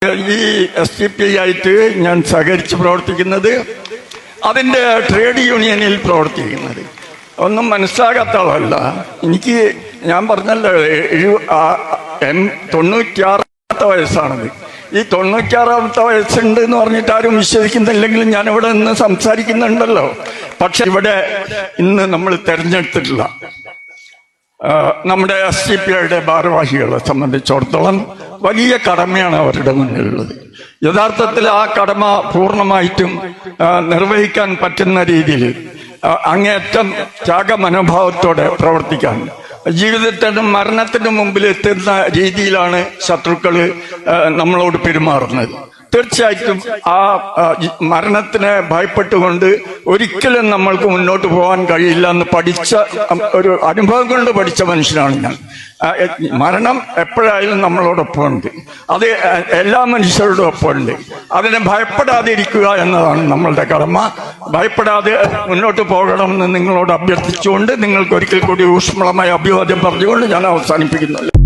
ഈ SDPI ആയിട്ട് ഞാൻ സഹകരിച്ച് പ്രവർത്തിക്കുന്നത്, അതിൻ്റെ ട്രേഡ് യൂണിയനിൽ പ്രവർത്തിക്കുന്നത്. ഒന്നും മനസ്സിലാകാത്ത ആളല്ല എനിക്ക്. ഞാൻ പറഞ്ഞല്ലോ 96 വയസ്സാണത്. ഈ 96 വയസ്സുണ്ട് എന്ന് പറഞ്ഞിട്ട് ആരും വിശ്വസിക്കുന്നില്ലെങ്കിലും ഞാനിവിടെ നിന്ന് സംസാരിക്കുന്നുണ്ടല്ലോ. പക്ഷെ ഇവിടെ ഇന്ന് നമ്മൾ തെരഞ്ഞെടുത്തിട്ടില്ല നമ്മുടെ SDPIയുടെ ഭാരവാഹികളെ സംബന്ധിച്ചിടത്തോളം വലിയ കടമയാണ് അവരുടെ മുന്നിലുള്ളത്. യഥാർത്ഥത്തിൽ ആ കടമ പൂർണ്ണമായിട്ടും നിർവഹിക്കാൻ പറ്റുന്ന രീതിയിൽ അങ്ങേയറ്റം ത്യാഗമനോഭാവത്തോടെ പ്രവർത്തിക്കാൻ, ജീവിതത്തിനും മരണത്തിനും മുമ്പിൽ എത്തുന്ന രീതിയിലാണ് ശത്രുക്കൾ നമ്മളോട് പെരുമാറുന്നത്. തീർച്ചയായിട്ടും ആ മരണത്തിനെ ഭയപ്പെട്ടുകൊണ്ട് ഒരിക്കലും നമ്മൾക്ക് മുന്നോട്ട് പോകാൻ കഴിയില്ല എന്ന് പഠിച്ച ഒരു അനുഭവം കൊണ്ട് പഠിച്ച മനുഷ്യനാണ് ഞാൻ. മരണം എപ്പോഴായാലും നമ്മളോടൊപ്പം ഉണ്ട്, അത് എല്ലാ മനുഷ്യരോടും ഒപ്പം ഉണ്ട്. അതിനെ ഭയപ്പെടാതെ ഇരിക്കുക എന്നതാണ് നമ്മളുടെ കടമ. ഭയപ്പെടാതെ മുന്നോട്ട് പോകണമെന്ന് നിങ്ങളോട് അഭ്യർത്ഥിച്ചുകൊണ്ട് നിങ്ങൾക്ക് ഒരിക്കൽ കൂടി ഊഷ്മളമായ അഭിവാദ്യം പറഞ്ഞുകൊണ്ട് ഞാൻ അവസാനിപ്പിക്കുന്നു.